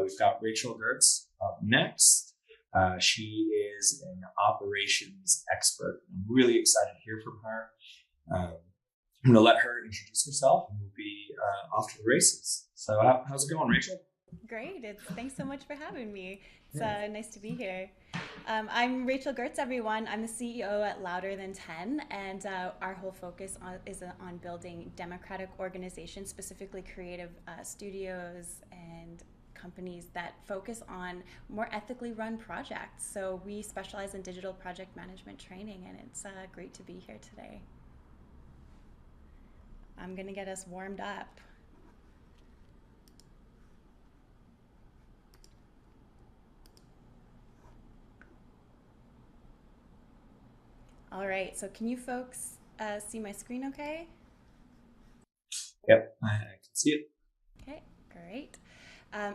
We've got Rachel Gertz up next. She is an operations expert. I'm really excited to hear from her. I'm going to let her introduce herself and we'll be off to the races. So, how's it going, Rachel? Great. Thanks so much for having me. It's Yeah. nice to be here. I'm Rachel Gertz, everyone. I'm the CEO at Louder Than 10, and our whole focus is on building democratic organizations, specifically creative studios and companies that focus on more ethically run projects. So we specialize in digital project management training, and it's great to be here today. I'm going to get us warmed up. All right, so can you folks see my screen okay? Yep, I can see it. Okay, great.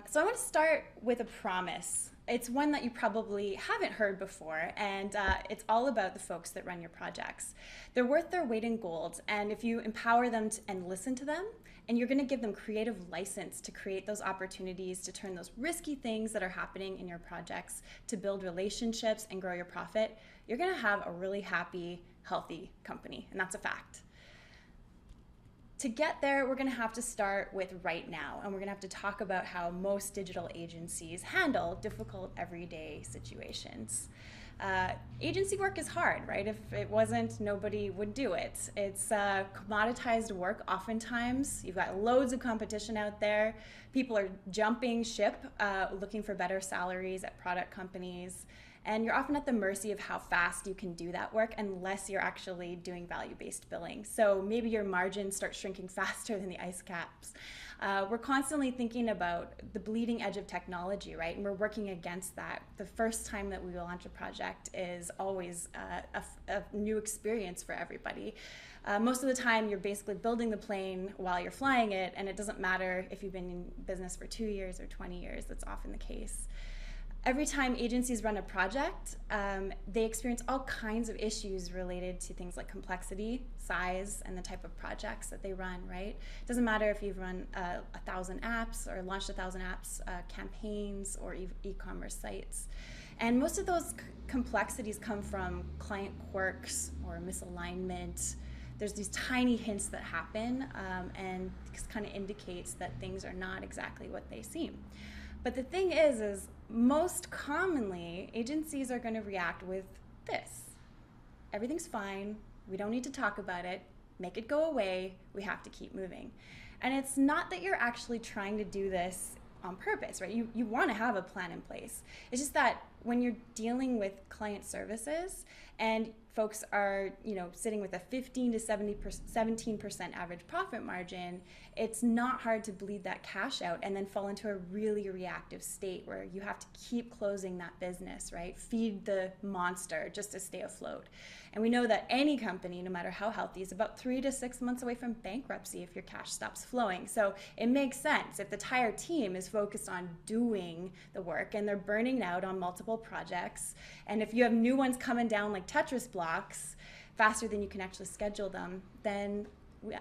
So I want to start with a promise. It's one that you probably haven't heard before, and it's all about the folks that run your projects. They're worth their weight in gold, and if you empower them and listen to them, and you're going to give them creative license to create those opportunities to turn those risky things that are happening in your projects to build relationships and grow your profit, you're going to have a really happy, healthy company, and that's a fact. To get there, we're going to have to start with right now, and we're going to have to talk about how most digital agencies handle difficult everyday situations. Agency work is hard, right? If it wasn't, nobody would do it. It's commoditized work oftentimes. You've got loads of competition out there. People are jumping ship, looking for better salaries at product companies. And you're often at the mercy of how fast you can do that work unless you're actually doing value-based billing. So maybe your margins start shrinking faster than the ice caps. We're constantly thinking about the bleeding edge of technology, right? And we're working against that. The first time that we launch a project is always a new experience for everybody. Most of the time, you're basically building the plane while you're flying it, and it doesn't matter if you've been in business for 2 years or 20 years. That's often the case. Every time agencies run a project, they experience all kinds of issues related to things like complexity, size, and the type of projects that they run, right? It doesn't matter if you've run 1,000 apps or launched 1,000 apps, campaigns, or e-commerce sites. And most of those complexities come from client quirks or misalignment. There's these tiny hints that happen, and this kind of indicates that things are not exactly what they seem. But the thing is most commonly, agencies are going to react with this. Everything's fine. We don't need to talk about it. Make it go away. We have to keep moving. And it's not that you're actually trying to do this on purpose, right? You want to have a plan in place. It's just that when you're dealing with client services and folks are, sitting with a 15 to 17% average profit margin, it's not hard to bleed that cash out and then fall into a really reactive state where you have to keep closing that business, right? Feed the monster just to stay afloat. And we know that any company, no matter how healthy, is about 3 to 6 months away from bankruptcy if your cash stops flowing. So it makes sense if the entire team is focused on doing the work and they're burning out on multiple projects, and if you have new ones coming down like Tetris blocks faster than you can actually schedule them, then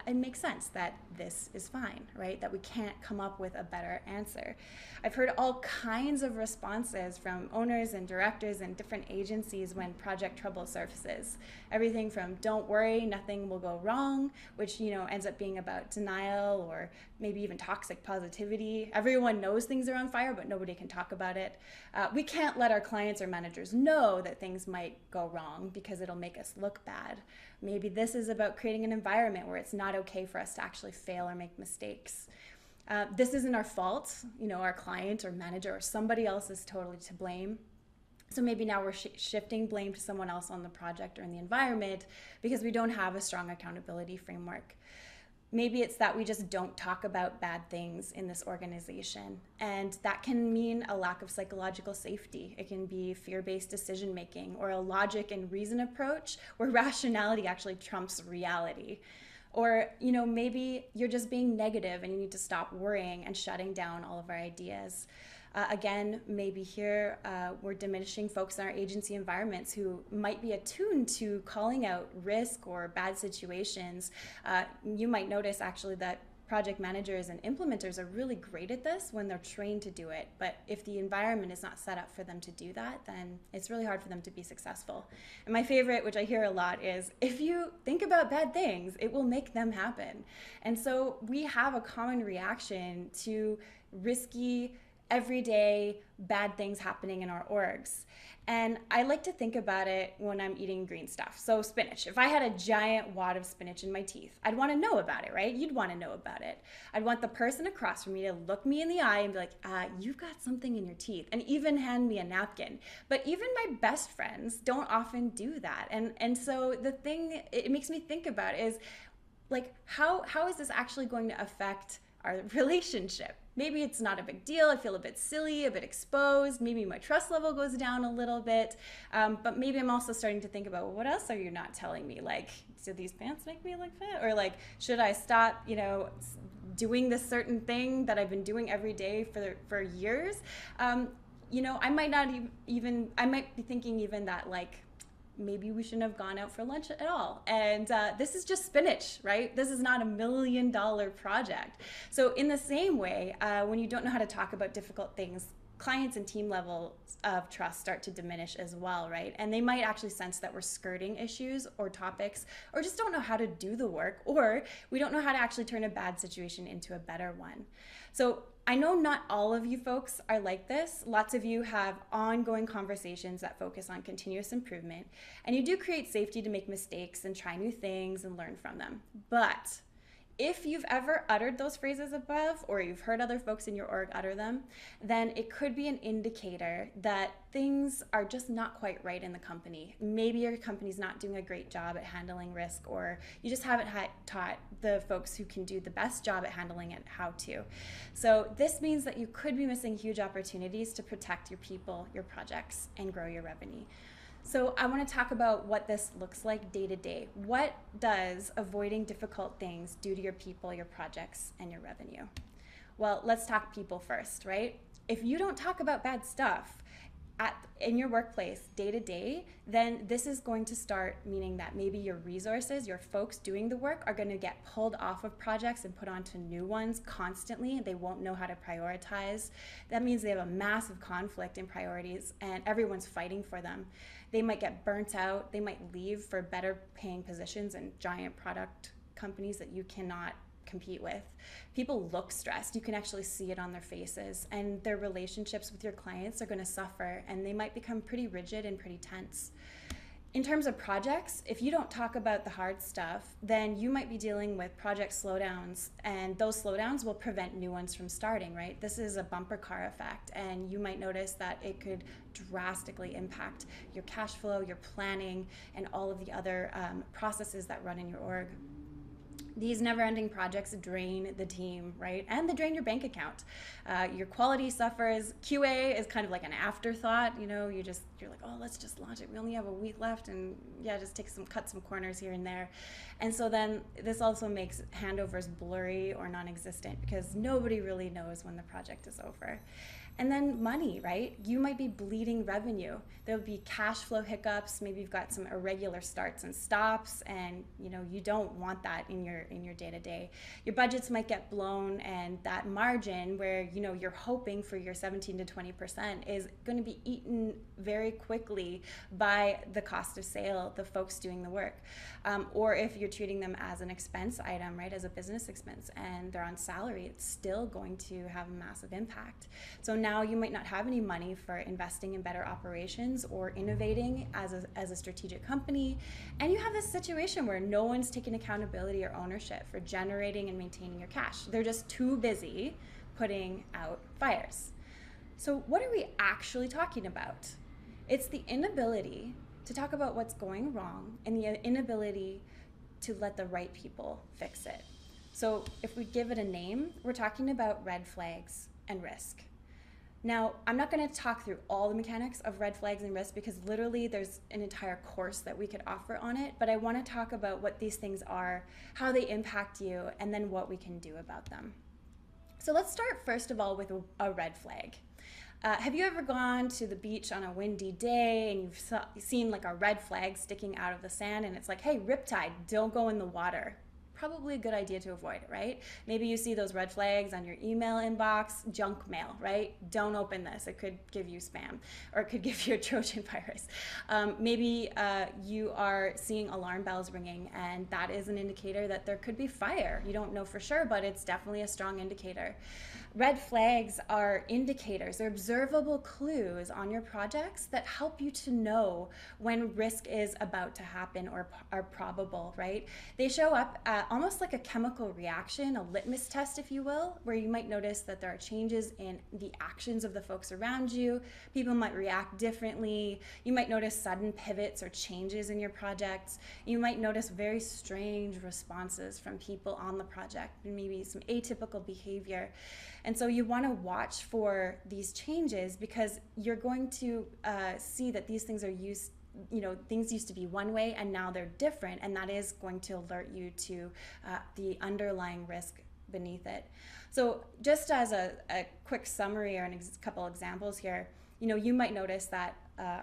it makes sense that this is fine, right? That we can't come up with a better answer. I've heard all kinds of responses from owners and directors and different agencies when project trouble surfaces. Everything from "don't worry, nothing will go wrong," which ends up being about denial or maybe even toxic positivity. Everyone knows things are on fire, but nobody can talk about it. We can't let our clients or managers know that things might go wrong because it'll make us look bad. Maybe this is about creating an environment where it's not okay for us to actually fail or make mistakes. This isn't our fault. Our client or manager or somebody else is totally to blame. So maybe now we're shifting blame to someone else on the project or in the environment because we don't have a strong accountability framework. Maybe it's that we just don't talk about bad things in this organization. And that can mean a lack of psychological safety. It can be fear-based decision making or a logic and reason approach where rationality actually trumps reality. Or, maybe you're just being negative and you need to stop worrying and shutting down all of our ideas. Again, maybe here we're diminishing folks in our agency environments who might be attuned to calling out risk or bad situations. You might notice actually that project managers and implementers are really great at this when they're trained to do it. But if the environment is not set up for them to do that, then it's really hard for them to be successful. And my favorite, which I hear a lot, is if you think about bad things, it will make them happen. And so we have a common reaction to risky, everyday bad things happening in our orgs. And I like to think about it when I'm eating green stuff. So spinach. If I had a giant wad of spinach in my teeth, I'd want to know about it, right? You'd want to know about it. I'd want the person across from me to look me in the eye and be like, you've got something in your teeth, and even hand me a napkin. But even my best friends don't often do that. And so the thing it makes me think about is, like, how is this actually going to affect our relationship? Maybe it's not a big deal. I feel a bit silly, a bit exposed. Maybe my trust level goes down a little bit. But maybe I'm also starting to think about, well, what else are you not telling me? Like, do these pants make me look fat? Or like, should I stop, doing this certain thing that I've been doing every day for years? I might not I might be thinking even that, like, maybe we shouldn't have gone out for lunch at all. And this is just spinach, right? This is not $1 million project. So in the same way, when you don't know how to talk about difficult things, clients and team levels of trust start to diminish as well, right? And they might actually sense that we're skirting issues or topics, or just don't know how to do the work, or we don't know how to actually turn a bad situation into a better one. So I know not all of you folks are like this. Lots of you have ongoing conversations that focus on continuous improvement, and you do create safety to make mistakes and try new things and learn from them. But if you've ever uttered those phrases above, or you've heard other folks in your org utter them, then it could be an indicator that things are just not quite right in the company. Maybe your company's not doing a great job at handling risk, or you just haven't taught the folks who can do the best job at handling it how to. So this means that you could be missing huge opportunities to protect your people, your projects, and grow your revenue. So I want to talk about what this looks like day to day. What does avoiding difficult things do to your people, your projects, and your revenue? Well, let's talk people first, right? If you don't talk about bad stuff in your workplace day to day, then this is going to start meaning that maybe your resources, your folks doing the work, are going to get pulled off of projects and put onto new ones constantly. They won't know how to prioritize. That means they have a massive conflict in priorities, and everyone's fighting for them. They might get burnt out. They might leave for better paying positions in giant product companies that you cannot compete with. People look stressed. You can actually see it on their faces, and their relationships with your clients are going to suffer, and they might become pretty rigid and pretty tense. In terms of projects, if you don't talk about the hard stuff, then you might be dealing with project slowdowns, and those slowdowns will prevent new ones from starting, right? This is a bumper car effect, and you might notice that it could drastically impact your cash flow, your planning, and all of the other processes that run in your org. These never-ending projects drain the team, right? And they drain your bank account. Your quality suffers. QA is kind of like an afterthought. You're like, oh, let's just launch it. We only have a week left, and yeah, just cut some corners here and there. And so then this also makes handovers blurry or non-existent, because nobody really knows when the project is over. And then money, right? You might be bleeding revenue. There'll be cash flow hiccups. Maybe you've got some irregular starts and stops, and you don't want that in your day-to-day. Your budgets might get blown, and that margin where you're hoping for your 17 to 20% is going to be eaten very quickly by the cost of sale, the folks doing the work. Or if you're treating them as an expense item, right, as a business expense, and they're on salary, it's still going to have a massive impact. So now you might not have any money for investing in better operations or innovating as a strategic company, and you have this situation where no one's taking accountability or ownership for generating and maintaining your cash. They're just too busy putting out fires. So what are we actually talking about? It's the inability to talk about what's going wrong and the inability to let the right people fix it. So if we give it a name, we're talking about red flags and risk. Now, I'm not going to talk through all the mechanics of red flags and risk, because literally there's an entire course that we could offer on it, but I want to talk about what these things are, how they impact you, and then what we can do about them. So let's start first of all with a red flag. Have you ever gone to the beach on a windy day and you've seen like a red flag sticking out of the sand, and it's like, hey, riptide, don't go in the water? probably a good idea to avoid it, right? Maybe you see those red flags on your email inbox, junk mail, right? Don't open this. It could give you spam, or it could give you a Trojan virus. Maybe you are seeing alarm bells ringing, and that is an indicator that there could be fire. You don't know for sure, but it's definitely a strong indicator. Red flags are indicators, they're observable clues on your projects that help you to know when risk is about to happen or are probable, right? They show up almost like a chemical reaction, a litmus test, if you will, where you might notice that there are changes in the actions of the folks around you. People might react differently. You might notice sudden pivots or changes in your projects. You might notice very strange responses from people on the project, and maybe some atypical behavior. And so you want to watch for these changes, because you're going to see that these things are used, things used to be one way and now they're different, and that is going to alert you to the underlying risk beneath it. So just as a quick summary or a couple examples here, you might notice that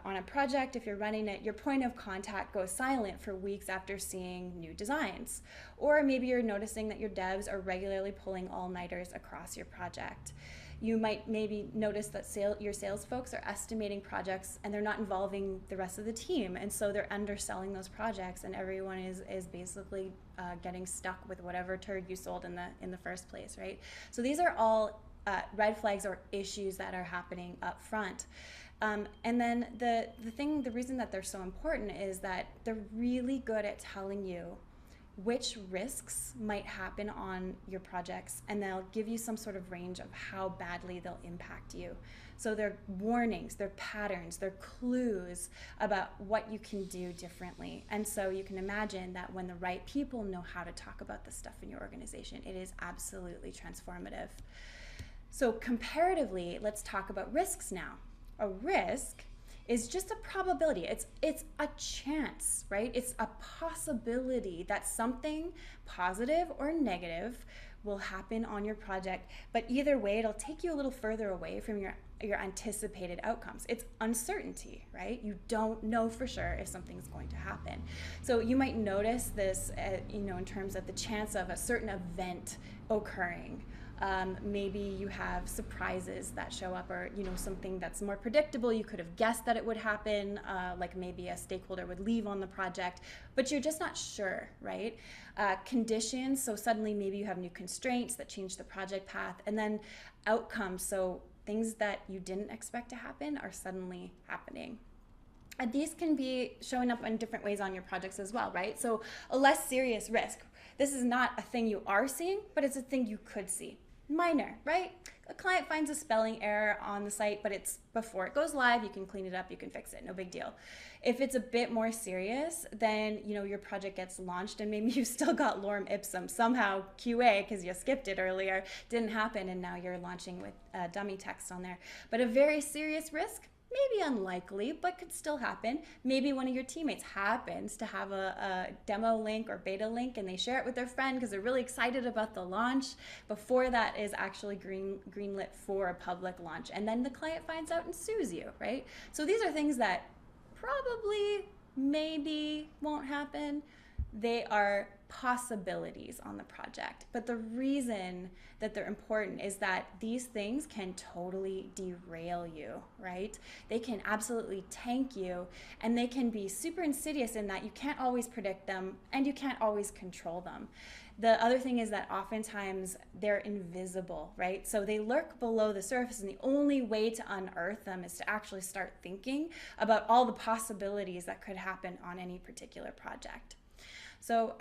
on a project, if you're running it, your point of contact goes silent for weeks after seeing new designs. Or maybe you're noticing that your devs are regularly pulling all-nighters across your project. You might maybe notice that your sales folks are estimating projects and they're not involving the rest of the team, and so they're underselling those projects, and everyone is basically getting stuck with whatever turd you sold in the first place, right? So these are all red flags or issues that are happening up front. And then the reason that they're so important is that they're really good at telling you which risks might happen on your projects, and they'll give you some sort of range of how badly they'll impact you. So they're warnings, they're patterns, they're clues about what you can do differently. And so you can imagine that when the right people know how to talk about this stuff in your organization, it is absolutely transformative. So comparatively, let's talk about risks now. A risk is just a probability. It's a chance, right? It's a possibility that something positive or negative will happen on your project, but either way, it'll take you a little further away from your anticipated outcomes. It's uncertainty, right? You don't know for sure if something's going to happen. So you might notice this, in terms of the chance of a certain event occurring. Maybe you have surprises that show up, or something that's more predictable. You could have guessed that it would happen, like maybe a stakeholder would leave on the project, but you're just not sure, right? Conditions, so suddenly maybe you have new constraints that change the project path, and then outcomes, so things that you didn't expect to happen are suddenly happening. And these can be showing up in different ways on your projects as well, right? So a less serious risk. This is not a thing you are seeing, but it's a thing you could see. Minor, right? A client finds a spelling error on the site, but it's before it goes live, you can clean it up, you can fix it, no big deal. If it's a bit more serious, then your project gets launched and maybe you've still got lorem ipsum, somehow QA, because you skipped it earlier, didn't happen, and now you're launching with dummy text on there. But a very serious risk, maybe unlikely, but could still happen. Maybe one of your teammates happens to have a demo link or beta link, and they share it with their friend because they're really excited about the launch before that is actually greenlit for a public launch. And then the client finds out and sues you, right? So these are things that probably, maybe won't happen. They are possibilities on the project. But the reason that they're important is that these things can totally derail you, right? They can absolutely tank you, and they can be super insidious in that you can't always predict them and you can't always control them. The other thing is that oftentimes they're invisible, right? So they lurk below the surface, and the only way to unearth them is to actually start thinking about all the possibilities that could happen on any particular project. So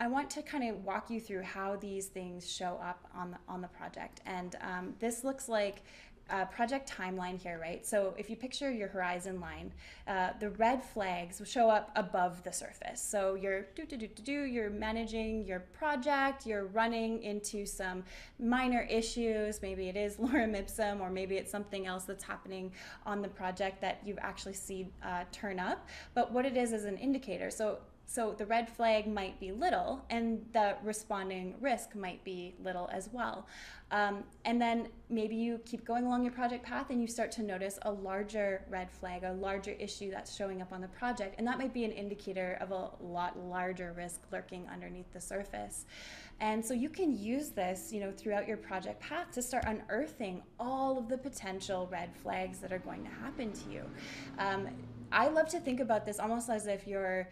I want to kind of walk you through how these things show up on the project. And this looks like a project timeline here, right? So if you picture your horizon line, the red flags will show up above the surface. So you're managing your project, you're running into some minor issues. Maybe it is lorem ipsum, or maybe it's something else that's happening on the project that you've actually seen turn up. But what it is an indicator. So So the red flag might be little, and the responding risk might be little as well. And then maybe you keep going along your project path and you start to notice a larger red flag, a larger issue that's showing up on the project. And that might be an indicator of a lot larger risk lurking underneath the surface. And so you can use this, throughout your project path to start unearthing all of the potential red flags that are going to happen to you. I love to think about this almost as if you're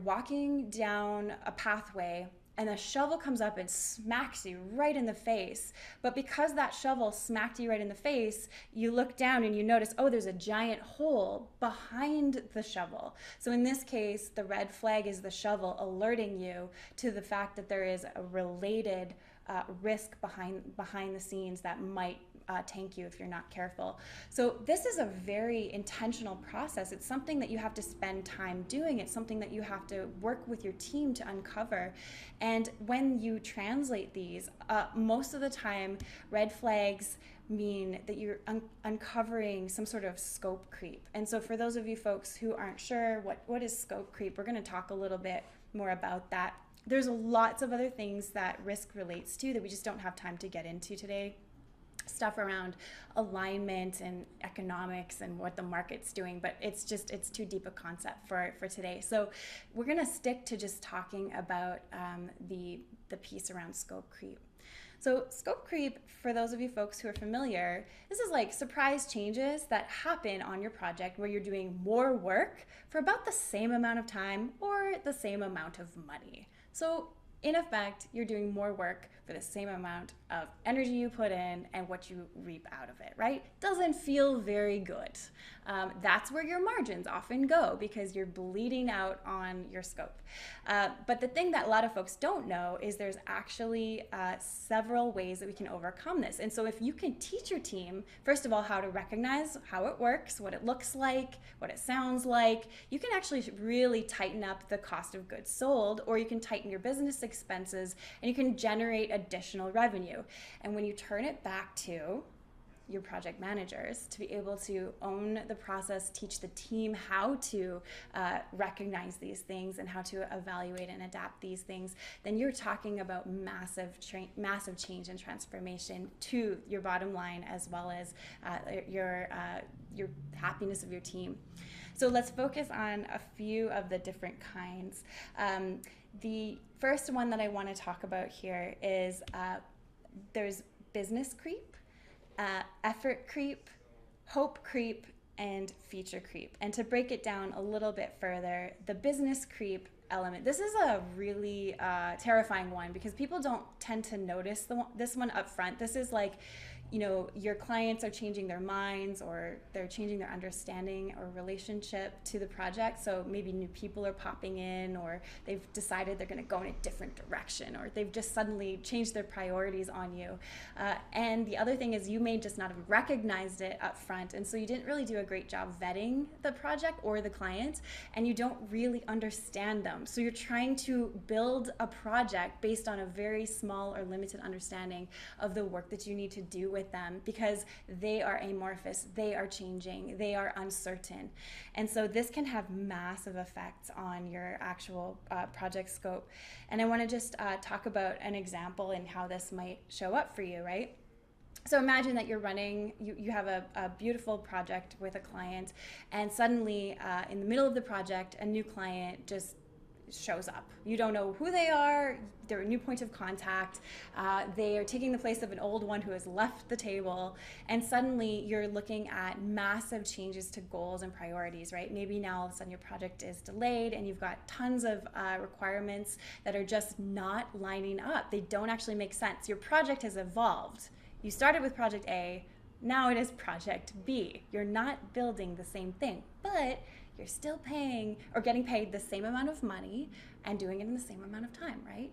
walking down a pathway and a shovel comes up and smacks you right in the face. But because that shovel smacked you right in the face, you look down and you notice, oh, there's a giant hole behind the shovel. So in this case, the red flag is the shovel alerting you to the fact that there is a related risk behind the scenes that might tank you if you're not careful. So this is a very intentional process. It's something that you have to spend time doing. It's something that you have to work with your team to uncover. And when you translate these, most of the time, red flags mean that you're uncovering some sort of scope creep. And so for those of you folks who aren't sure what is scope creep, we're going to talk a little bit more about that. There's lots of other things that risk relates to that we just don't have time to get into today. Stuff around alignment and economics and what the market's doing, but it's too deep a concept for today. So we're going to stick to just talking about the piece around scope creep. So scope creep, for those of you folks who are familiar, this is like surprise changes that happen on your project where you're doing more work for about the same amount of time or the same amount of money. So in effect, you're doing more work for the same amount of energy you put in and what you reap out of it, right? Doesn't feel very good. That's where your margins often go because you're bleeding out on your scope. But the thing that a lot of folks don't know is there's actually several ways that we can overcome this. And so if you can teach your team, first of all, how to recognize how it works, what it looks like, what it sounds like, you can actually really tighten up the cost of goods sold, or you can tighten your business expenses and you can generate additional revenue. And when you turn it back to your project managers to be able to own the process, teach the team how to recognize these things and how to evaluate and adapt these things, then you're talking about massive change and transformation to your bottom line as well as your happiness of your team. So let's focus on a few of the different kinds. The first one that I want to talk about here is there's business creep, effort creep, hope creep, and feature creep. And to break it down a little bit further, the business creep element, this is a really terrifying one because people don't tend to notice this one up front. This is like, your clients are changing their minds or they're changing their understanding or relationship to the project. So maybe new people are popping in, or they've decided they're going to go in a different direction, or they've just suddenly changed their priorities on you. And the other thing is you may just not have recognized it up front. And so you didn't really do a great job vetting the project or the client, and you don't really understand them. So you're trying to build a project based on a very small or limited understanding of the work that you need to do with them because they are amorphous, they are changing, they are uncertain. And so this can have massive effects on your actual project scope. And I want to just talk about an example and how this might show up for you, right? So imagine that you're running, you have a beautiful project with a client, and suddenly in the middle of the project, a new client just shows up. You don't know who they are, they're a new point of contact, they are taking the place of an old one who has left the table, and suddenly you're looking at massive changes to goals and priorities, right? Maybe now all of a sudden your project is delayed and you've got tons of requirements that are just not lining up. They don't actually make sense. Your project has evolved. You started with project A, now it is project B. You're not building the same thing, but you're still paying or getting paid the same amount of money and doing it in the same amount of time, right?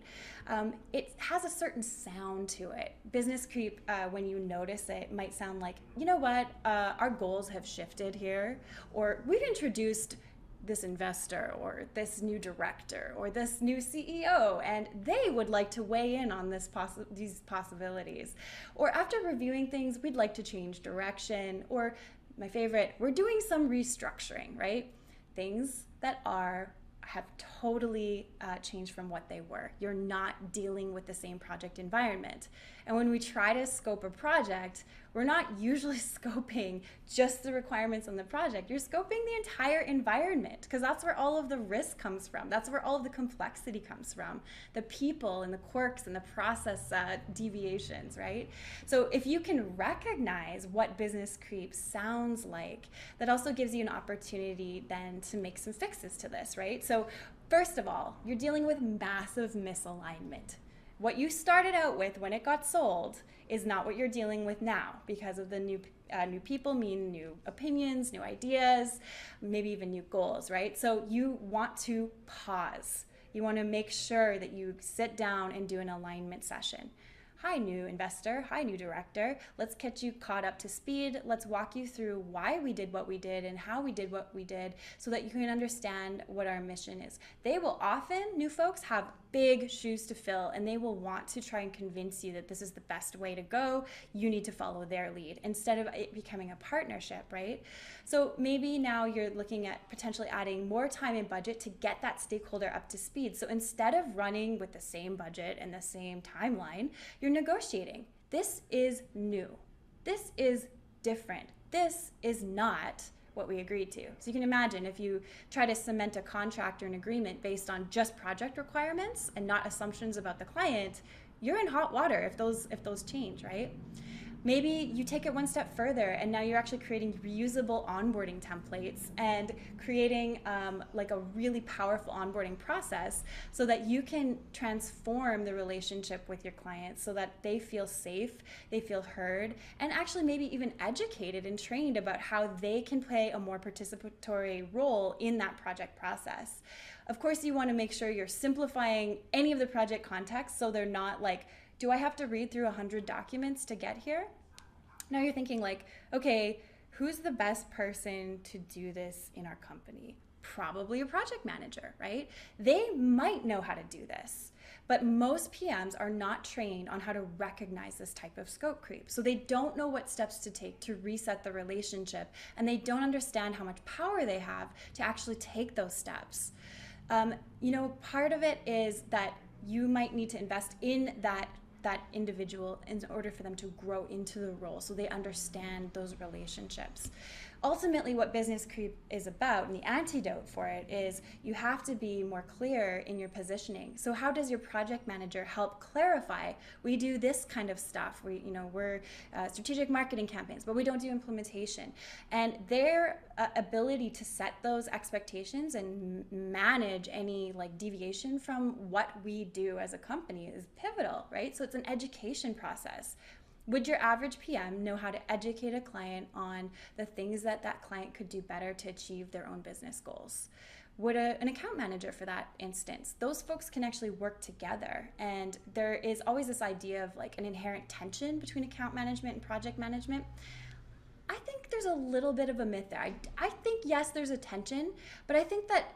It has a certain sound to it. Business creep, when you notice it, might sound like, you know what, our goals have shifted here, or we've introduced this investor or this new director or this new CEO, and they would like to weigh in on these possibilities. Or after reviewing things, we'd like to change direction, or my favorite, we're doing some restructuring, right? Things that are have totally changed from what they were. You're not dealing with the same project environment. And when we try to scope a project, we're not usually scoping just the requirements on the project. You're scoping the entire environment, because that's where all of the risk comes from. That's where all of the complexity comes from, the people and the quirks and the process deviations, right? So if you can recognize what business creep sounds like, that also gives you an opportunity then to make some fixes to this, right? So first of all, you're dealing with massive misalignment. What you started out with when it got sold is not what you're dealing with now, because of the new people mean new opinions, new ideas, maybe even new goals, right? So you want to pause. You want to make sure that you sit down and do an alignment session. Hi, new investor. Hi, new director. Let's get you caught up to speed. Let's walk you through why we did what we did and how we did what we did, so that you can understand what our mission is. They will often, new folks, have big shoes to fill, and they will want to try and convince you that this is the best way to go. You need to follow their lead instead of it becoming a partnership, right? So maybe now you're looking at potentially adding more time and budget to get that stakeholder up to speed. So instead of running with the same budget and the same timeline, you're negotiating. This is new. This is different. This is not what we agreed to. So you can imagine if you try to cement a contract or an agreement based on just project requirements and not assumptions about the client, you're in hot water if those change, right? Maybe you take it one step further, and now you're actually creating reusable onboarding templates and creating like a really powerful onboarding process, so that you can transform the relationship with your clients so that they feel safe, they feel heard, and actually maybe even educated and trained about how they can play a more participatory role in that project process. Of course, you want to make sure you're simplifying any of the project context, so they're not like, do I have to read through 100 documents to get here? Now you're thinking like, okay, who's the best person to do this in our company? Probably a project manager, right? They might know how to do this, but most PMs are not trained on how to recognize this type of scope creep. So they don't know what steps to take to reset the relationship, and they don't understand how much power they have to actually take those steps. Part of it is that you might need to invest in that individual in order for them to grow into the role, so they understand those relationships. Ultimately, what business creep is about, and the antidote for it, is you have to be more clear in your positioning. So how does your project manager help clarify? We do this kind of stuff. We're strategic marketing campaigns, but we don't do implementation. And their ability to set those expectations and manage any deviation from what we do as a company is pivotal, right? So it's an education process. Would your average PM know how to educate a client on the things that client could do better to achieve their own business goals? Would an account manager, for that instance? Those folks can actually work together. And there is always this idea of an inherent tension between account management and project management. I think there's a little bit of a myth there. I think, yes, there's a tension, but I think that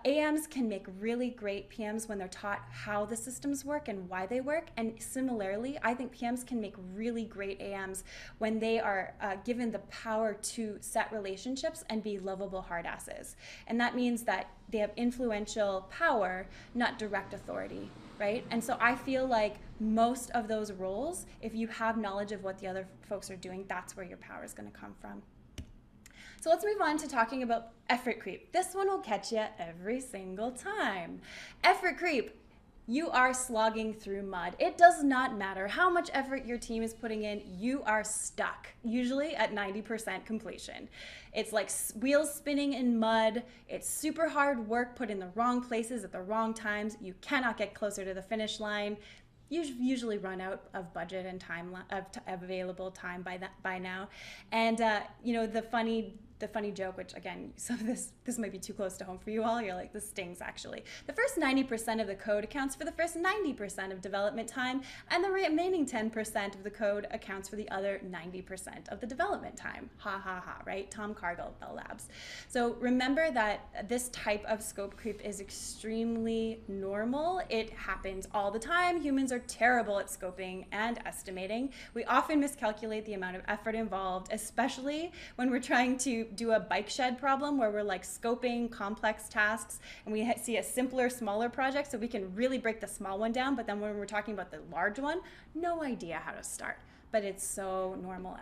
AMs can make really great PMs when they're taught how the systems work and why they work. And similarly, I think PMs can make really great AMs when they are given the power to set relationships and be lovable hard asses. And that means that they have influential power, not direct authority, right? And so I feel like most of those roles, if you have knowledge of what the other folks are doing, that's where your power is going to come from. So let's move on to talking about effort creep. This one will catch you every single time. Effort creep. You are slogging through mud. It does not matter how much effort your team is putting in, you are stuck, usually at 90% completion. It's like wheels spinning in mud. It's super hard work put in the wrong places at the wrong times. You cannot get closer to the finish line. You usually run out of budget and time of available time by now. And the funny joke, which again, some of this might be too close to home for you all. You're like, this stings actually. The first 90% of the code accounts for the first 90% of development time, and the remaining 10% of the code accounts for the other 90% of the development time. Ha ha ha, right? Tom Cargill, Bell Labs. So remember that this type of scope creep is extremely normal. It happens all the time. Humans are terrible at scoping and estimating. We often miscalculate the amount of effort involved, especially when we're trying to do a bike shed problem where we're like scoping complex tasks and we see a simpler, smaller project so we can really break the small one down, but then when we're talking about the large one, no idea how to start. But it's so normal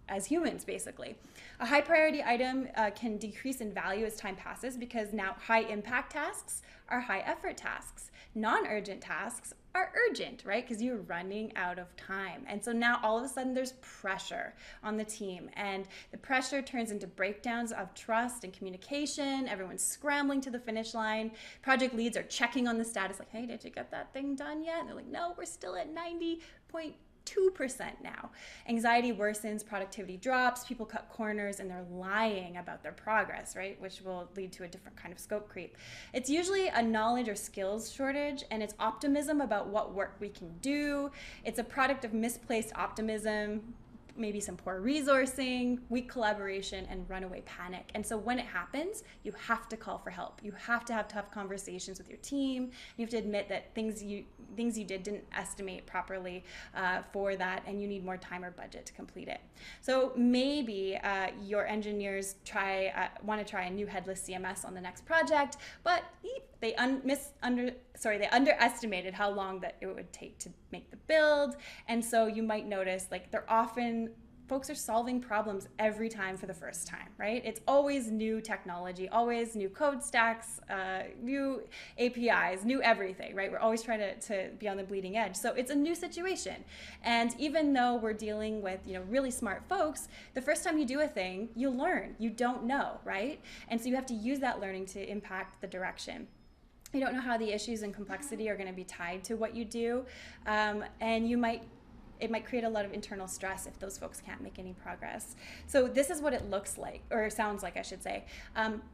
as humans, basically. A high priority item can decrease in value as time passes because now high impact tasks are high effort tasks. Non-urgent tasks are urgent, right? Because you're running out of time. And so now all of a sudden there's pressure on the team, and the pressure turns into breakdowns of trust and communication. Everyone's scrambling to the finish line. Project leads are checking on the status like, hey, did you get that thing done yet? And they're like, no, we're still at 90.2% now. Anxiety worsens, productivity drops, people cut corners, and they're lying about their progress, right? Which will lead to a different kind of scope creep. It's usually a knowledge or skills shortage, and it's optimism about what work we can do. It's a product of misplaced optimism, maybe some poor resourcing, weak collaboration, and runaway panic. And so when it happens, you have to call for help. You have to have tough conversations with your team. You have to admit that things you did didn't estimate properly for that, and you need more time or budget to complete it. So maybe your engineers want to try a new headless CMS on the next project, but they underestimated how long that it would take to make the build. And so you might notice like folks are solving problems every time for the first time, right? It's always new technology, always new code stacks, new APIs, new everything, right? We're always trying to be on the bleeding edge. So it's a new situation. And even though we're dealing with, really smart folks, the first time you do a thing, you learn. You don't know, right? And so you have to use that learning to impact the direction. You don't know how the issues and complexity are going to be tied to what you do, and it might create a lot of internal stress if those folks can't make any progress. So this is what it looks like, or sounds like, I should say.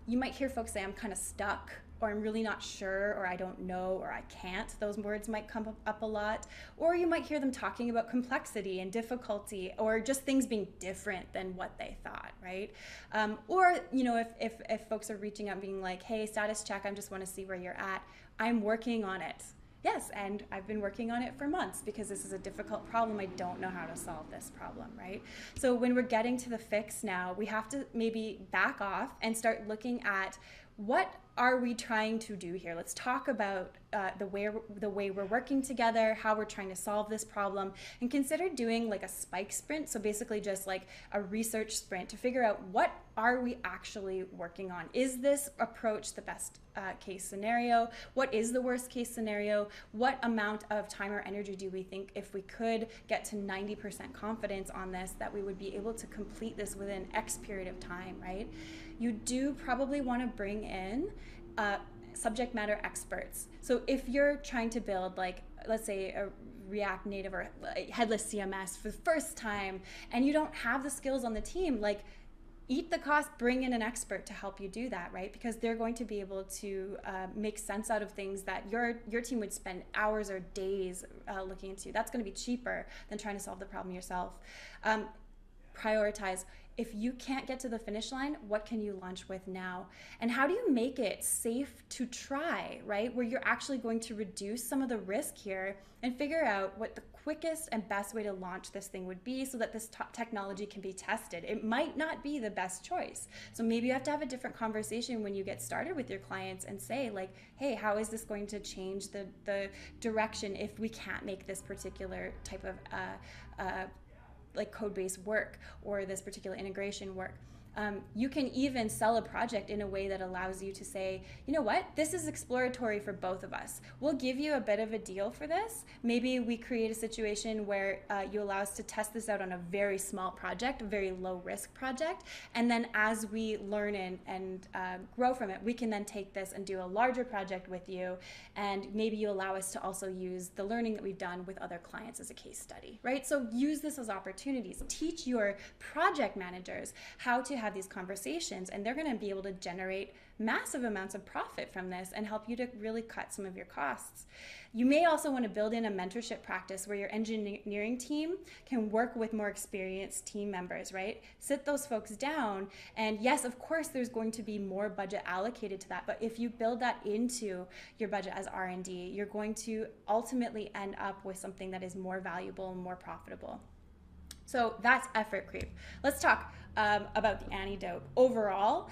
You might hear folks say, I'm kind of stuck, or I'm really not sure, or I don't know, or I can't. Those words might come up a lot. Or you might hear them talking about complexity and difficulty, or just things being different than what they thought, right? Or, if folks are reaching out being like, hey, status check, I just want to see where you're at. I'm working on it. Yes, and I've been working on it for months because this is a difficult problem. I don't know how to solve this problem, right? So when we're getting to the fix now, we have to maybe back off and start looking at what are we trying to do here? Let's talk about the way we're working together, how we're trying to solve this problem, and consider doing like a spike sprint. So basically just like a research sprint to figure out what are we actually working on? Is this approach the best case scenario? What is the worst case scenario? What amount of time or energy do we think if we could get to 90% confidence on this that we would be able to complete this within X period of time, right? You do probably want to bring in subject matter experts. So if you're trying to build, like, let's say a React Native or headless CMS for the first time, and you don't have the skills on the team, like, eat the cost, bring in an expert to help you do that, right? Because they're going to be able to make sense out of things that your team would spend hours or days looking into. That's going to be cheaper than trying to solve the problem yourself. Prioritize. If you can't get to the finish line, what can you launch with now? And how do you make it safe to try, right? Where you're actually going to reduce some of the risk here and figure out what the quickest and best way to launch this thing would be so that this technology can be tested. It might not be the best choice. So maybe you have to have a different conversation when you get started with your clients and say like, hey, how is this going to change the direction if we can't make this particular type of like code base work or this particular integration work. You can even sell a project in a way that allows you to say, you know what, this is exploratory for both of us. We'll give you a bit of a deal for this. Maybe we create a situation where you allow us to test this out on a very small project, a very low risk project. And then as we learn and grow from it, we can then take this and do a larger project with you. And maybe you allow us to also use the learning that we've done with other clients as a case study, right? So use this as opportunities. Teach your project managers how to have these conversations, and they're going to be able to generate massive amounts of profit from this and help you to really cut some of your costs. You may also want to build in a mentorship practice where your engineering team can work with more experienced team members, right? Sit those folks down, and yes, of course, there's going to be more budget allocated to that, but if you build that into your budget as R&D, you're going to ultimately end up with something that is more valuable and more profitable. So that's effort creep. Let's talk about the antidote. Overall,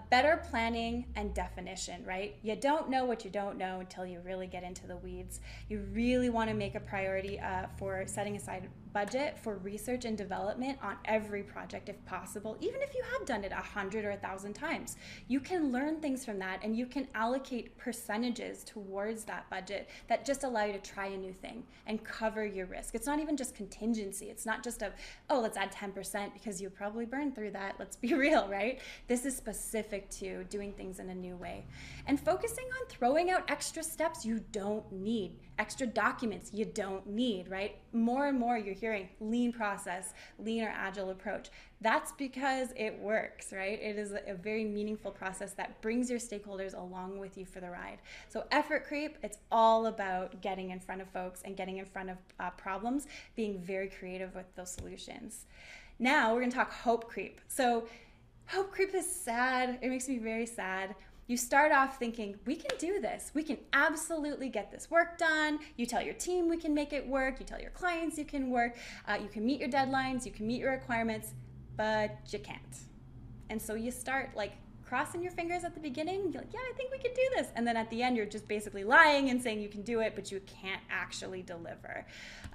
better planning and definition, right? You don't know what you don't know until you really get into the weeds. You really want to make a priority for setting aside budget for research and development on every project if possible. Even if you have done it 100 or 1,000 times, you can learn things from that, and you can allocate percentages towards that budget that just allow you to try a new thing and cover your risk. It's not even just contingency. It's not just oh, let's add 10% because you'll probably burn through that. Let's be real, right? This is specific to doing things in a new way and focusing on throwing out extra steps you don't need, extra documents you don't need, right? More and more you're hearing lean process, lean or agile approach. That's because it works, right? It is a very meaningful process that brings your stakeholders along with you for the ride. So effort creep, it's all about getting in front of folks and getting in front of problems, being very creative with those solutions. Now we're gonna talk hope creep. So hope creep is sad. It makes me very sad. You start off thinking, we can do this. We can absolutely get this work done. You tell your team we can make it work. You tell your clients you can work. You can meet your deadlines. You can meet your requirements, but you can't. And so you start like crossing your fingers at the beginning. You're like, yeah, I think we can do this. And then at the end, you're just basically lying and saying you can do it, but you can't actually deliver.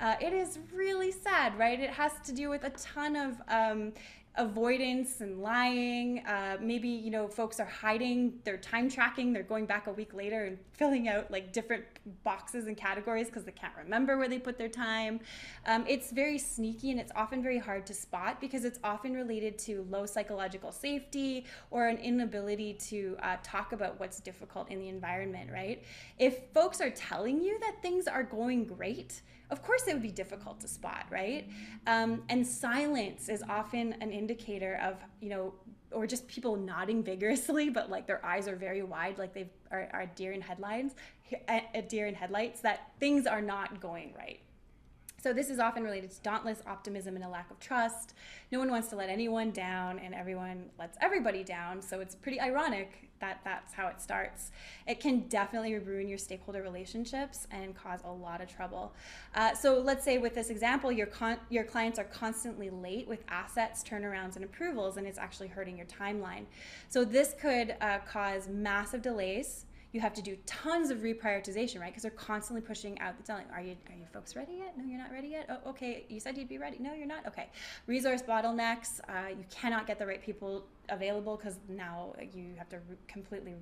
It is really sad, right? It has to do with a ton of avoidance and lying. Maybe, folks are hiding their time tracking. They're going back a week later and filling out like different boxes and categories because they can't remember where they put their time. It's very sneaky, and it's often very hard to spot because it's often related to low psychological safety or an inability to talk about what's difficult in the environment, right? If folks are telling you that things are going great, of course it would be difficult to spot, right? And silence is often an indicator of, or just people nodding vigorously, but like their eyes are very wide, like they are deer in headlights, that things are not going right. So this is often related to dauntless optimism and a lack of trust. No one wants to let anyone down, and everyone lets everybody down. So it's pretty ironic that that's how it starts. It can definitely ruin your stakeholder relationships and cause a lot of trouble. So let's say with this example, your clients are constantly late with assets, turnarounds, and approvals, and it's actually hurting your timeline. So this could cause massive delays. You have to do tons of reprioritization, right? Because they're constantly pushing out the telling. Are you folks ready yet? No, you're not ready yet? Oh, okay. You said you'd be ready. No, you're not? Okay. Resource bottlenecks. You cannot get the right people available because now you have to completely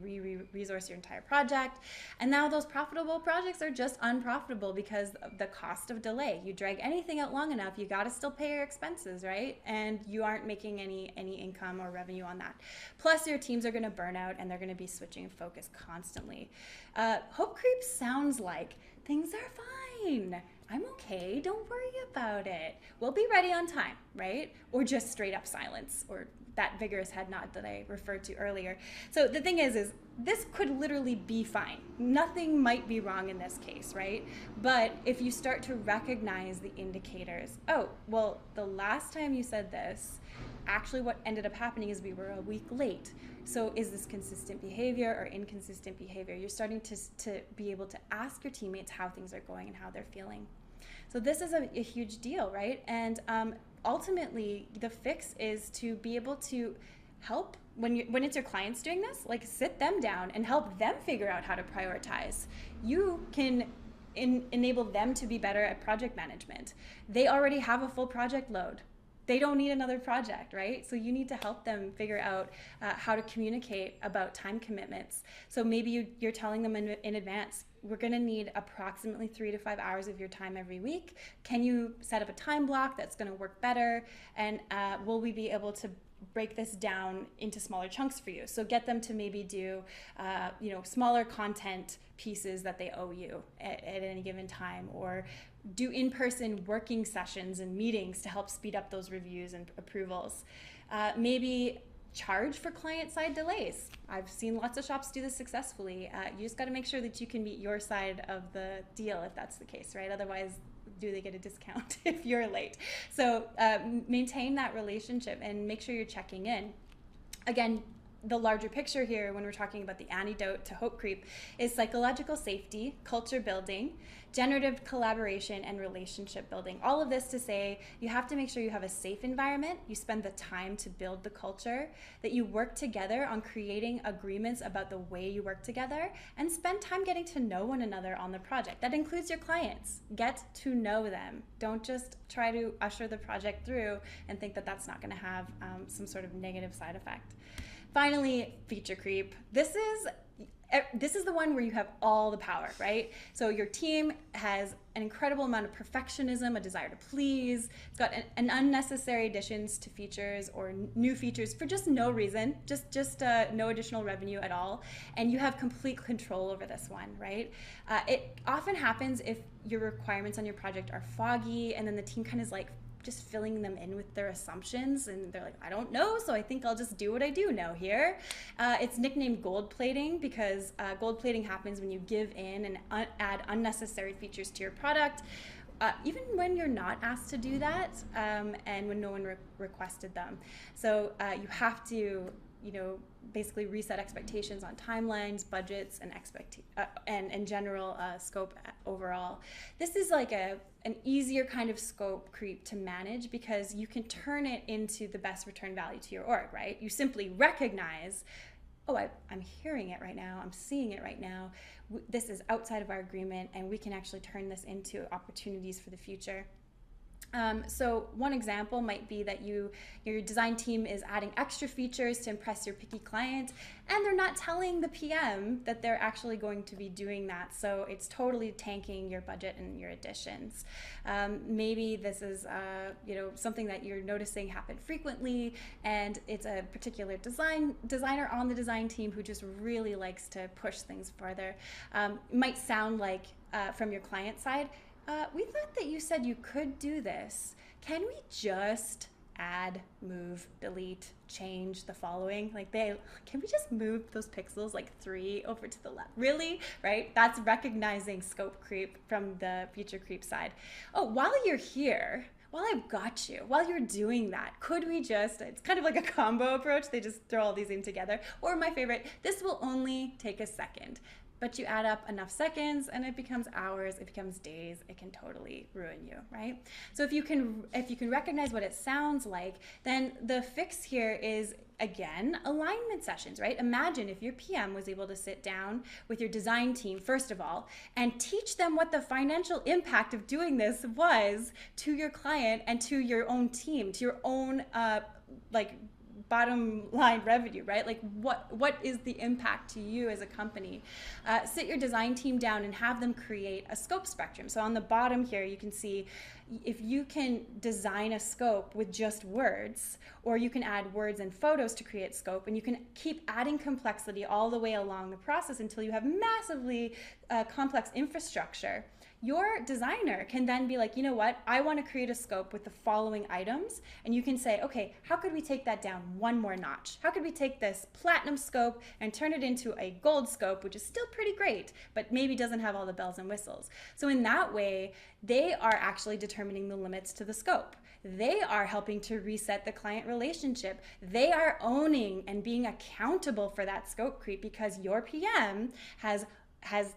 resource your entire project. And now those profitable projects are just unprofitable because of the cost of delay. You drag anything out long enough, you got to still pay your expenses, right? And you aren't making any income or revenue on that. Plus your teams are going to burn out and they're going to be switching focus constantly. Hope creep sounds like things are fine. I'm okay, don't worry about it. We'll be ready on time, right? Or just straight up silence, or that vigorous head nod that I referred to earlier. So the thing is this could literally be fine. Nothing might be wrong in this case, right? But if you start to recognize the indicators, oh, well, the last time you said this, actually what ended up happening is we were a week late. So is this consistent behavior or inconsistent behavior? You're starting to be able to ask your teammates how things are going and how they're feeling. So this is a huge deal, right? And ultimately, the fix is to be able to help when it's your clients doing this, like sit them down and help them figure out how to prioritize. You can enable them to be better at project management. They already have a full project load. They don't need another project, right? So you need to help them figure out how to communicate about time commitments. So maybe you're telling them in advance, we're gonna need approximately 3 to 5 hours of your time every week. Can you set up a time block that's gonna work better? And will we be able to break this down into smaller chunks for you? So get them to maybe do smaller content pieces that they owe you at any given time, or do in-person working sessions and meetings to help speed up those reviews and approvals. Maybe charge for client-side delays. I've seen lots of shops do this successfully. You just got to make sure that you can meet your side of the deal if that's the case, right? Otherwise, do they get a discount if you're late? So maintain that relationship and make sure you're checking in. Again, the larger picture here when we're talking about the antidote to hope creep is psychological safety, culture building, generative collaboration and relationship building. All of this to say you have to make sure you have a safe environment, you spend the time to build the culture, that you work together on creating agreements about the way you work together, and spend time getting to know one another on the project. That includes your clients. Get to know them. Don't just try to usher the project through and think that that's not going to have some sort of negative side effect. Finally, feature creep. This is the one where you have all the power, right? So your team has an incredible amount of perfectionism, a desire to please. It's got an unnecessary additions to features or new features for just no reason, just no additional revenue at all. And you have complete control over this one, right? It often happens if your requirements on your project are foggy, and then the team kind of is like just filling them in with their assumptions, and they're like, I don't know, so I think I'll just do what I do know here. It's nicknamed gold plating because gold plating happens when you give in and add unnecessary features to your product, even when you're not asked to do that, and when no one requested them. So you have to, basically reset expectations on timelines, budgets, and general scope overall. This is like an easier kind of scope creep to manage because you can turn it into the best return value to your org, right? You simply recognize, oh, I'm hearing it right now, I'm seeing it right now, this is outside of our agreement, and we can actually turn this into opportunities for the future. So one example might be that your design team is adding extra features to impress your picky client, and they're not telling the PM that they're actually going to be doing that. So it's totally tanking your budget and your additions. Maybe this is something that you're noticing happen frequently, and it's a particular designer on the design team who just really likes to push things further. It might sound like from your client side, we thought that you said you could do this. Can we just add, move, delete, change the following? Can we just move those pixels 3 over to the left? Really? Right? That's recognizing scope creep from the feature creep side. Oh, while you're here, while I've got you, while you're doing that, could we just, it's kind of like a combo approach. They just throw all these in together. Or my favorite, this will only take a second. But you add up enough seconds and it becomes hours, it becomes days, it can totally ruin you, right? So if you can recognize what it sounds like, then the fix here is, again, alignment sessions, right? Imagine if your PM was able to sit down with your design team, first of all, and teach them what the financial impact of doing this was to your client and to your own team, to your own, bottom line revenue, right? What is the impact to you as a company? Sit your design team down and have them create a scope spectrum. So on the bottom here, you can see if you can design a scope with just words, or you can add words and photos to create scope, and you can keep adding complexity all the way along the process until you have massively complex infrastructure. Your designer can then be like, you know what, I want to create a scope with the following items, and you can say, okay, how could we take that down one more notch? How could we take this platinum scope and turn it into a gold scope, which is still pretty great, but maybe doesn't have all the bells and whistles? So in that way, they are actually determining the limits to the scope. They are helping to reset the client relationship. They are owning and being accountable for that scope creep because your PM has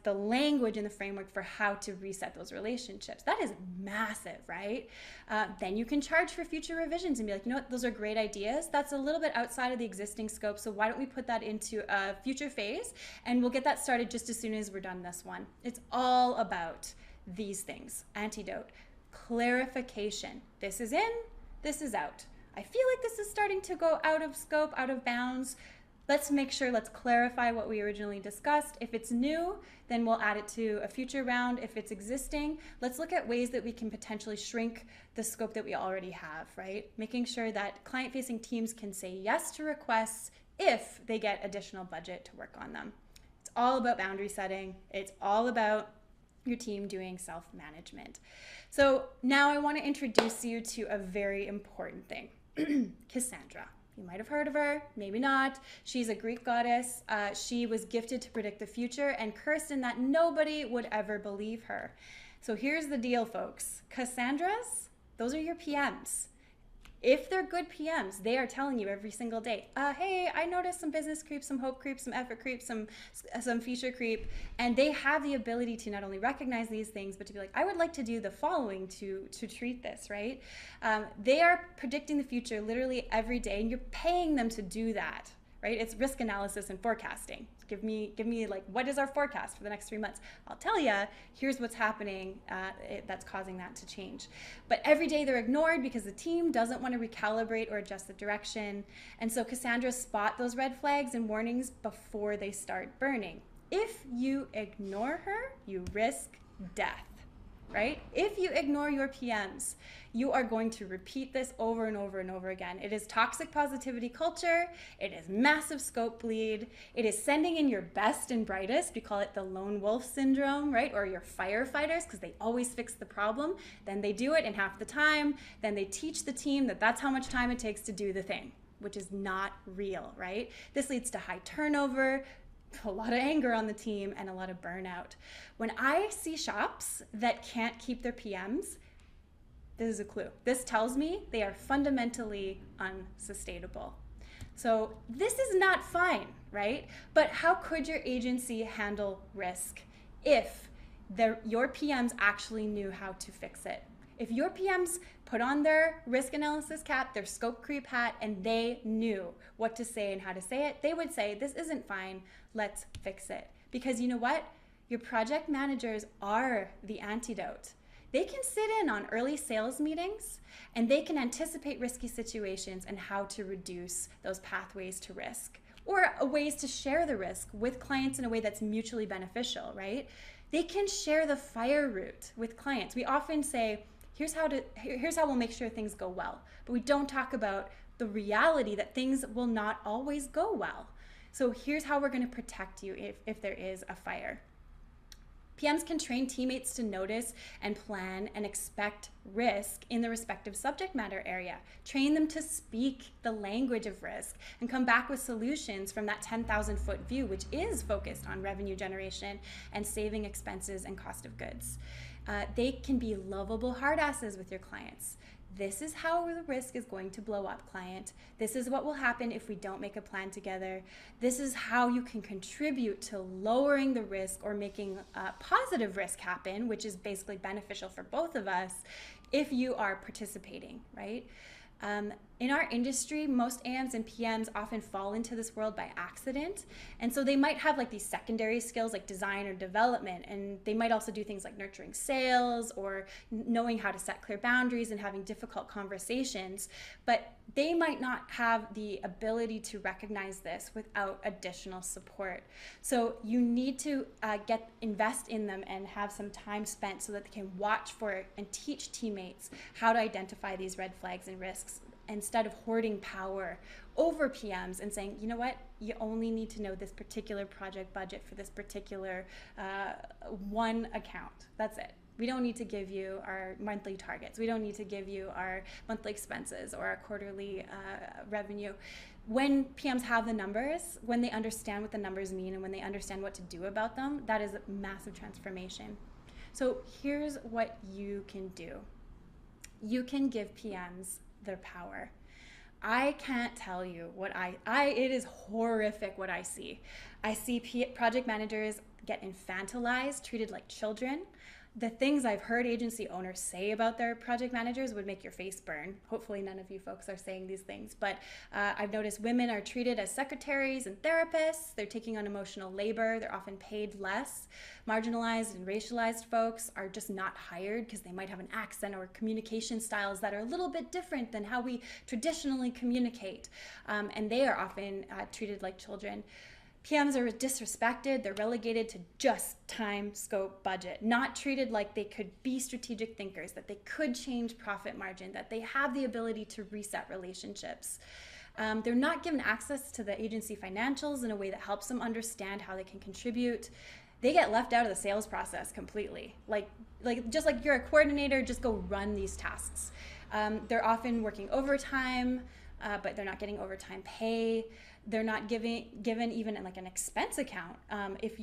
the language and the framework for how to reset those relationships. That is massive, right? Then you can charge for future revisions and be like, you know what, those are great ideas. That's a little bit outside of the existing scope, so why don't we put that into a future phase, and we'll get that started just as soon as we're done this one. It's all about these things. Antidote, clarification. This is in, this is out. I feel like this is starting to go out of scope, out of bounds. Let's make sure, let's clarify what we originally discussed. If it's new, then we'll add it to a future round. If it's existing, let's look at ways that we can potentially shrink the scope that we already have, right? Making sure that client-facing teams can say yes to requests if they get additional budget to work on them. It's all about boundary setting. It's all about your team doing self-management. So now I want to introduce you to a very important thing, Cassandra. You might have heard of her, maybe not. She's a Greek goddess. She was gifted to predict the future and cursed in that nobody would ever believe her. So here's the deal, folks. Cassandras, those are your PMs. If they're good PMs, they are telling you every single day, hey, I noticed some business creep, some hope creep, some effort creep, some feature creep. And they have the ability to not only recognize these things, but to be like, I would like to do the following to treat this, right? They are predicting the future literally every day, and you're paying them to do that, right? It's risk analysis and forecasting. Give me like, what is our forecast for the next 3 months? I'll tell you, here's what's happening that's causing that to change. But every day they're ignored because the team doesn't want to recalibrate or adjust the direction. And so Cassandra spot those red flags and warnings before they start burning. If you ignore her, you risk death. Right? If you ignore your PMs, you are going to repeat this over and over and over again. It is toxic positivity culture. It is massive scope bleed. It is sending in your best and brightest. We call it the lone wolf syndrome, right? Or your firefighters, because they always fix the problem. Then they do it in half the time. Then they teach the team that that's how much time it takes to do the thing, which is not real, right? This leads to high turnover, a lot of anger on the team, and a lot of burnout. When I see shops that can't keep their PMs, this is a clue. This tells me they are fundamentally unsustainable. So this is not fine, right? But how could your agency handle risk if your PMs actually knew how to fix it? If your PMs put on their risk analysis cap, their scope creep hat, and they knew what to say and how to say it, they would say, this isn't fine, let's fix it. Because you know what? Your project managers are the antidote. They can sit in on early sales meetings, and they can anticipate risky situations and how to reduce those pathways to risk, or ways to share the risk with clients in a way that's mutually beneficial, right? They can share the fire route with clients. We often say, here's how we'll make sure things go well. But we don't talk about the reality that things will not always go well. So here's how we're going to protect you if there is a fire. PMs can train teammates to notice and plan and expect risk in the respective subject matter area. Train them to speak the language of risk and come back with solutions from that 10,000-foot view, which is focused on revenue generation and saving expenses and cost of goods. They can be lovable hard asses with your clients. This is how the risk is going to blow up, client. This is what will happen if we don't make a plan together. This is how you can contribute to lowering the risk or making positive risk happen, which is basically beneficial for both of us if you are participating, right? In our industry, most AMs and PMs often fall into this world by accident. And so they might have like these secondary skills like design or development. And they might also do things like nurturing sales or knowing how to set clear boundaries and having difficult conversations. But they might not have the ability to recognize this without additional support. So you need to invest in them and have some time spent so that they can watch for it and teach teammates how to identify these red flags and risks, instead of hoarding power over PMs and saying, you know what, you only need to know this particular project budget for this particular one account. That's it. We don't need to give you our monthly targets. We don't need to give you our monthly expenses or our quarterly revenue. When PMs have the numbers, when they understand what the numbers mean and when they understand what to do about them, that is a massive transformation. So here's what you can do. You can give PMs their power. I can't tell you what it is horrific what I see. I see project managers get infantilized, treated like children. The things I've heard agency owners say about their project managers would make your face burn. Hopefully none of you folks are saying these things, but I've noticed women are treated as secretaries and therapists. They're taking on emotional labor. They're often paid less. Marginalized and racialized folks are just not hired because they might have an accent or communication styles that are a little bit different than how we traditionally communicate. And they are often treated like children. PMs are disrespected, they're relegated to just time, scope, budget, not treated like they could be strategic thinkers, that they could change profit margin, that they have the ability to reset relationships. They're not given access to the agency financials in a way that helps them understand how they can contribute. They get left out of the sales process completely. Just like you're a coordinator, just go run these tasks. They're often working overtime, but they're not getting overtime pay. They're not given even like an expense account. If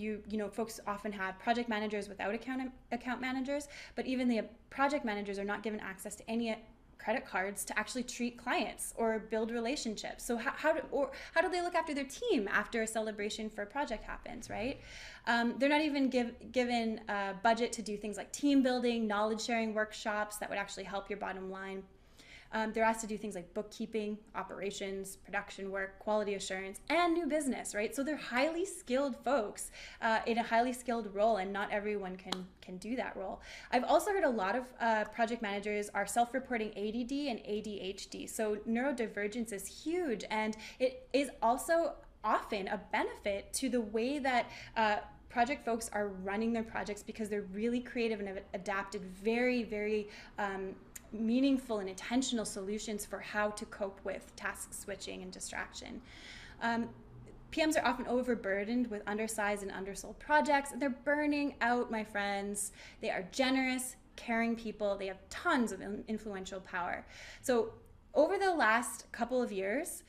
folks often have project managers without account managers, but even the project managers are not given access to any credit cards to actually treat clients or build relationships. So how do they look after their team after a celebration for a project happens, right? They're not even given a budget to do things like team building, knowledge sharing workshops that would actually help your bottom line. They're asked to do things like bookkeeping, operations, production work, quality assurance, and new business, right? So they're highly skilled folks in a highly skilled role, and not everyone can do that role. I've also heard a lot of project managers are self-reporting ADD and ADHD. So neurodivergence is huge, and it is also often a benefit to the way that project folks are running their projects, because they're really creative and adapted very, very meaningful and intentional solutions for how to cope with task switching and distraction. PMs are often overburdened with undersized and undersold projects, and they're burning out, my friends. They are generous, caring people. They have tons of influential power. So over the last couple of years,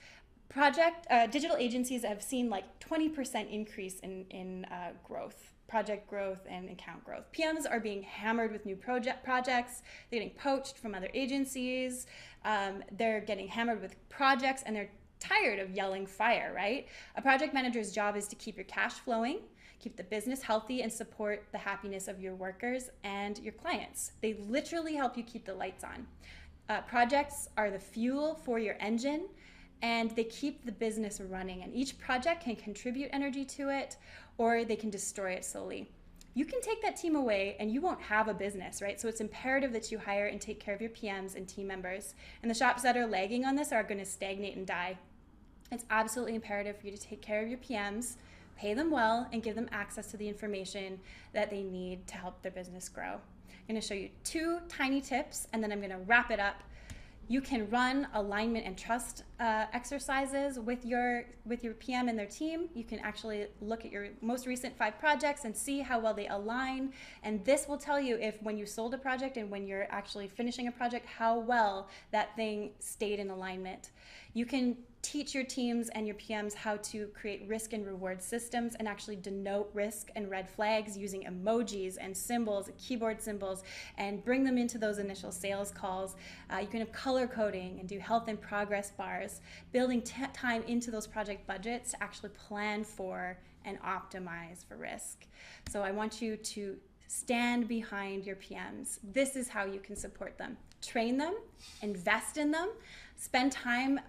digital agencies have seen like 20% increase in growth, project growth and account growth. PMs are being hammered with new projects. They're getting poached from other agencies. They're getting hammered with projects, and they're tired of yelling fire, right? A project manager's job is to keep your cash flowing, keep the business healthy, and support the happiness of your workers and your clients. They literally help you keep the lights on. Projects are the fuel for your engine, and they keep the business running, and each project can contribute energy to it, or they can destroy it slowly. You can take that team away and you won't have a business, right? So it's imperative that you hire and take care of your PMs and team members. And the shops that are lagging on this are going to stagnate and die. It's absolutely imperative for you to take care of your PMs, pay them well, and give them access to the information that they need to help their business grow. I'm going to show you 2 tiny tips, and then I'm going to wrap it up. You can run alignment and trust exercises with your PM and their team. You can actually look at your most recent 5 projects and see how well they align. And this will tell you if, when you sold a project and when you're actually finishing a project, how well that thing stayed in alignment. You can teach your teams and your PMs how to create risk and reward systems and actually denote risk and red flags using emojis and symbols, keyboard symbols, and bring them into those initial sales calls. You can have color coding and do health and progress bars, building time into those project budgets to actually plan for and optimize for risk. So I want you to stand behind your PMs. This is how you can support them. Train them, invest in them, spend time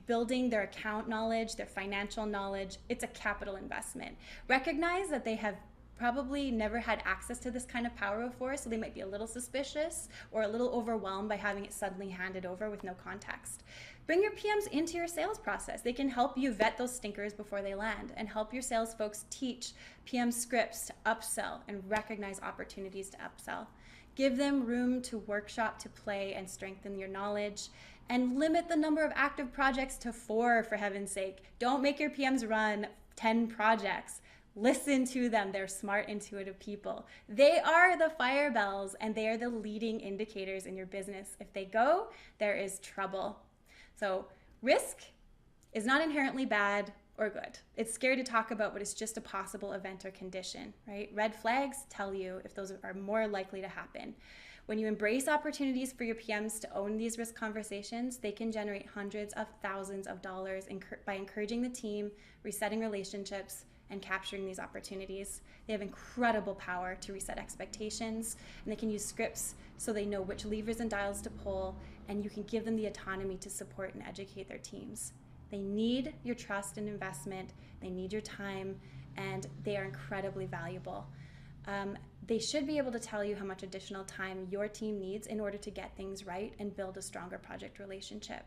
building their account knowledge, their financial knowledge. It's a capital investment. Recognize that they have probably never had access to this kind of power before, so they might be a little suspicious or a little overwhelmed by having it suddenly handed over with no context. Bring your PMs into your sales process. They can help you vet those stinkers before they land, and help your sales folks teach PM scripts to upsell and recognize opportunities to upsell. Give them room to workshop, to play, and strengthen your knowledge. And limit the number of active projects to 4, for heaven's sake. Don't make your PMs run 10 projects. Listen to them. They're smart, intuitive people. They are the fire bells, and they are the leading indicators in your business. If they go, there is trouble. So risk is not inherently bad or good. It's scary to talk about, but it's just a possible event or condition, right? Red flags tell you if those are more likely to happen. When you embrace opportunities for your PMs to own these risk conversations, they can generate hundreds of thousands of dollars by encouraging the team, resetting relationships, and capturing these opportunities. They have incredible power to reset expectations, and they can use scripts so they know which levers and dials to pull, and you can give them the autonomy to support and educate their teams. They need your trust and investment, they need your time, and they are incredibly valuable. They should be able to tell you how much additional time your team needs in order to get things right and build a stronger project relationship.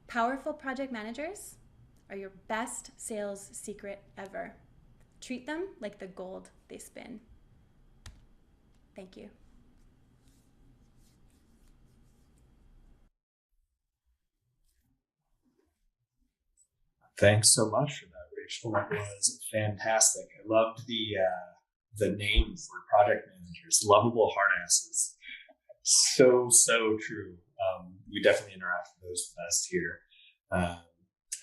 Powerful project managers are your best sales secret ever. Treat them like the gold they spin. Thank you. Thanks so much for that, Rachel. That was fantastic. I loved the name for project managers, lovable hard asses. So true. We definitely interact with those best here.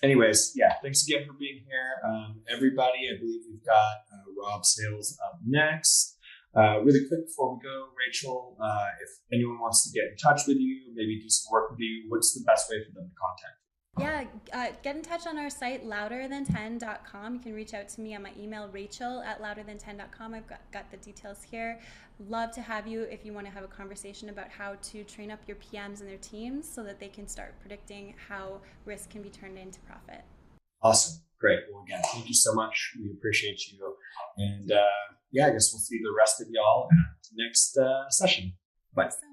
Anyways, yeah, thanks again for being here. Everybody, I believe we've got Rob Sales up next. Really quick before we go, Rachel, if anyone wants to get in touch with you, maybe do some work with you, what's the best way for them to contact you? Yeah, get in touch on our site, louderthan10.com. You can reach out to me on my email, rachel@louderthan10.com. I've got the details here. Love to have you if you want to have a conversation about how to train up your PMs and their teams so that they can start predicting how risk can be turned into profit. Awesome. Great. Well, again, thank you so much. We appreciate you. And I guess we'll see the rest of y'all at the next session. Bye. Awesome.